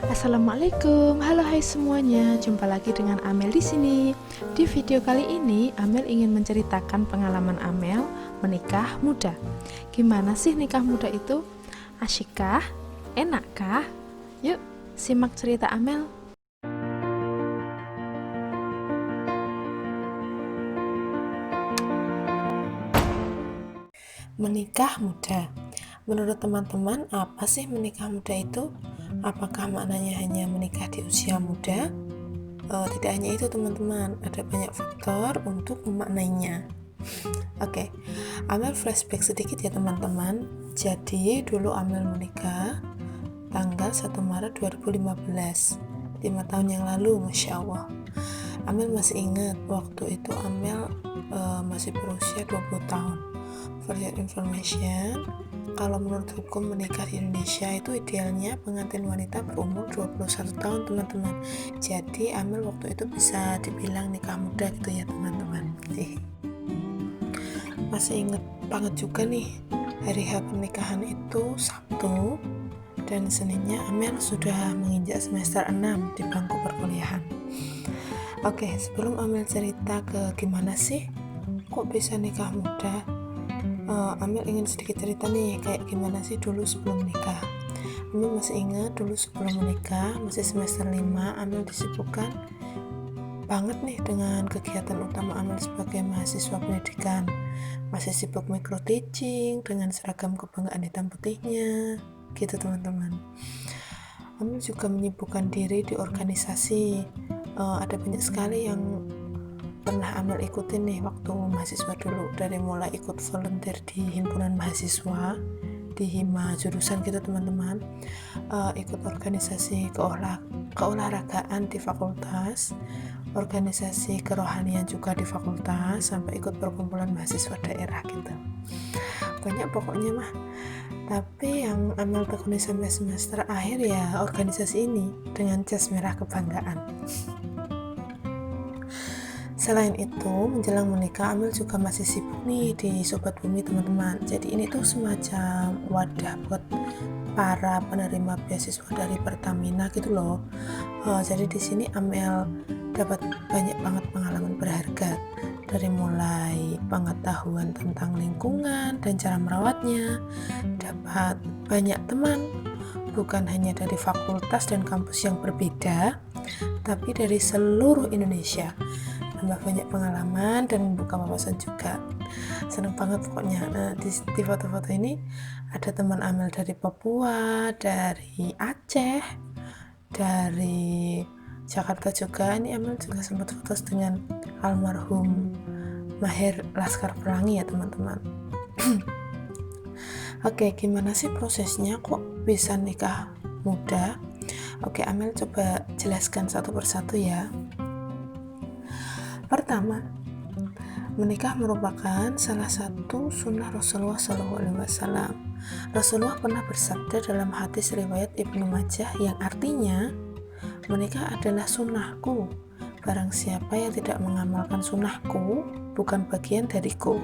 Assalamualaikum, halo hai semuanya. Jumpa lagi dengan Amel di sini. Di video kali ini, Amel ingin menceritakan pengalaman Amel menikah muda. Gimana sih nikah muda itu? Asyikkah? Enakkah? Yuk, simak cerita Amel. Menikah muda. Menurut teman-teman, apa sih menikah muda itu? Apakah maknanya hanya menikah di usia muda? Tidak hanya itu teman-teman, ada banyak faktor untuk memaknainya. Oke, Amel flashback sedikit ya teman-teman. Jadi dulu Amel menikah tanggal 1 Maret 2015, 5 tahun yang lalu, Masya Allah. Amel masih ingat waktu itu Amel masih berusia 20 tahun. For your information, kalau menurut hukum menikah di Indonesia itu idealnya pengantin wanita berumur 21 tahun teman-teman. Jadi Amel waktu itu bisa dibilang nikah muda gitu ya teman-teman. Masih inget banget juga nih, hari H pernikahan itu Sabtu, dan Seninnya Amel sudah menginjak semester 6 di bangku perkuliahan. Oke, sebelum Amel cerita ke gimana sih kok bisa nikah muda, Amel ingin sedikit cerita nih kayak gimana sih dulu sebelum nikah. Amel masih ingat dulu sebelum menikah, masih semester 5, Amel disibukkan banget nih dengan kegiatan utama Amel sebagai mahasiswa pendidikan. Masih sibuk micro teaching dengan seragam kebanggaan hitam putihnya gitu teman-teman. Amel juga menyibukkan diri di organisasi. Ada banyak sekali yang pernah Amel ikutin nih waktu mahasiswa dulu, dari mulai ikut volunteer di himpunan mahasiswa di hima jurusan gitu teman-teman, ikut organisasi keolahragaan di fakultas, organisasi kerohanian juga di fakultas, sampai ikut perkumpulan mahasiswa daerah gitu. Banyak pokoknya mah. Tapi yang Amel tekuni sampai semester akhir ya organisasi ini dengan jas merah kebanggaan. Selain itu, menjelang menikah, Amel juga masih sibuk nih di Sobat Bumi teman-teman. Jadi ini tuh semacam wadah buat para penerima beasiswa dari Pertamina gitu loh. Jadi di sini Amel dapat banyak banget pengalaman berharga, dari mulai pengetahuan tentang lingkungan dan cara merawatnya, dapat banyak teman, bukan hanya dari fakultas dan kampus yang berbeda, tapi dari seluruh Indonesia. Nambah banyak pengalaman dan membuka wawasan juga. Seneng banget pokoknya. Di foto-foto ini ada teman Amel dari Papua, dari Aceh, dari Jakarta juga. Ini Amel juga sempat foto dengan almarhum Maher Laskar Pelangi ya teman-teman. Oke, gimana sih prosesnya kok bisa nikah muda? Oke, Amel coba jelaskan satu persatu ya. Pertama, menikah merupakan salah satu sunnah Rasulullah SAW. Rasulullah pernah bersabda dalam hadis riwayat Ibnu Majah yang artinya, menikah adalah sunnahku. Barang siapa yang tidak mengamalkan sunnahku, bukan bagian dariku.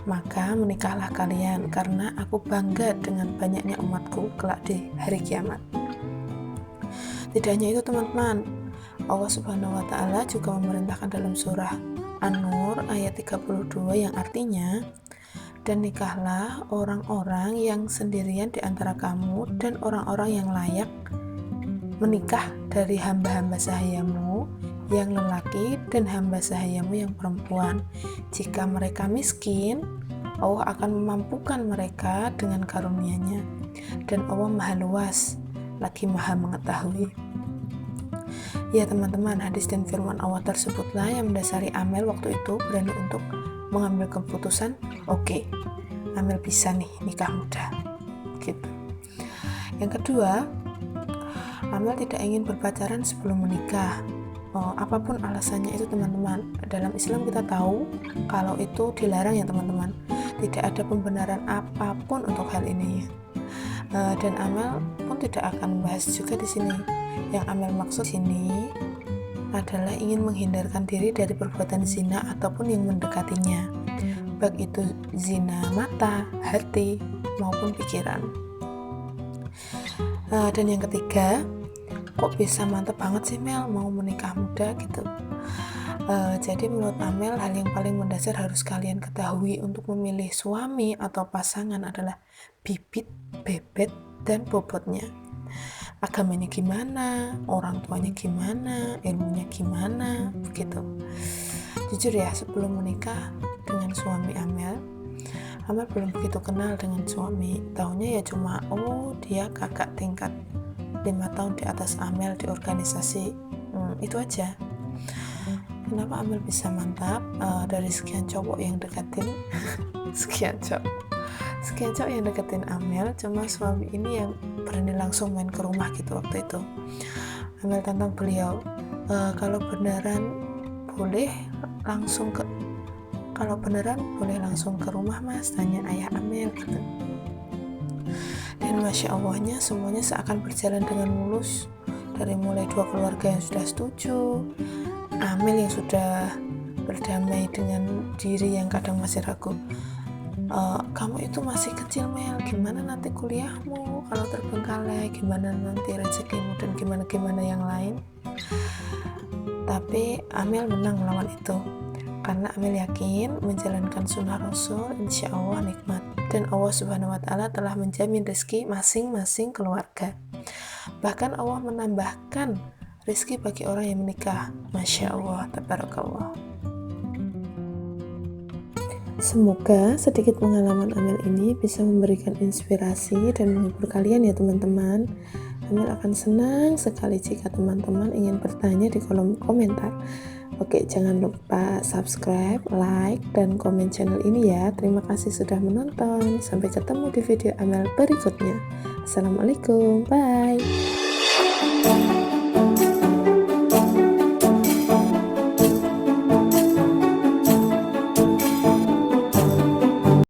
Maka menikahlah kalian, karena aku bangga dengan banyaknya umatku kelak di hari kiamat. Tidak hanya itu teman-teman, Allah Subhanahu wa Ta'ala juga memerintahkan dalam surah An-Nur ayat 32 yang artinya, dan nikahlah orang-orang yang sendirian di antara kamu dan orang-orang yang layak menikah dari hamba-hamba sahayamu yang lelaki dan hamba sahayamu yang perempuan. Jika mereka miskin, Allah akan memampukan mereka dengan karunia-Nya, dan Allah Maha Luas lagi Maha Mengetahui. Ya teman-teman, hadis dan firman Allah tersebutlah yang mendasari Amel waktu itu berani untuk mengambil keputusan, oke, Amel bisa nih nikah muda gitu. Yang kedua, Amel tidak ingin berpacaran sebelum menikah. Apapun alasannya itu teman-teman, dalam Islam kita tahu kalau itu dilarang ya teman-teman. Tidak ada pembenaran apapun untuk hal ini. Dan Amel pun tidak akan membahas juga di sini. Yang Amel maksud sini adalah ingin menghindarkan diri dari perbuatan zina ataupun yang mendekatinya, baik itu zina mata, hati, maupun pikiran. Dan yang ketiga, kok bisa mantep banget sih Mel mau menikah muda gitu. Jadi menurut Amel, hal yang paling mendasar harus kalian ketahui untuk memilih suami atau pasangan adalah bibit, bebet, dan bobotnya. Agamanya gimana, orang tuanya gimana, ilmunya gimana, begitu. Jujur ya, sebelum menikah dengan suami Amel belum begitu kenal dengan suami. Taunya ya cuma, oh dia kakak tingkat 5 tahun di atas Amel di organisasi. Itu aja. Kenapa Amel bisa mantap? Dari sekian cowok yang deketin sekian cowok yang deketin Amel, cuma suami ini yang berani langsung main ke rumah gitu waktu itu. Amel tantang beliau, kalau beneran boleh langsung ke rumah mas, tanya ayah Amel gitu. Dan Masya Allahnya semuanya seakan berjalan dengan mulus. Dari mulai dua keluarga yang sudah setuju, Amel yang sudah berdamai dengan diri yang kadang masih ragu. Kamu itu masih kecil Mel, gimana nanti kuliahmu kalau terbengkalai, gimana nanti rezekimu dan gimana yang lain. Tapi Amel menang melawan itu, karena Amel yakin menjalankan sunnah Rasul insya Allah nikmat, dan Allah Subhanahu wa Ta'ala telah menjamin rezeki masing-masing keluarga. Bahkan Allah menambahkan rezeki bagi orang yang menikah. Masya Allah, tabarakallah. Semoga sedikit pengalaman Amel ini bisa memberikan inspirasi dan menghibur kalian ya teman-teman. Amel akan senang sekali jika teman-teman ingin bertanya di kolom komentar. Oke, jangan lupa subscribe, like, dan komen channel ini ya. Terima kasih sudah menonton. Sampai ketemu di video Amel berikutnya. Assalamualaikum, bye.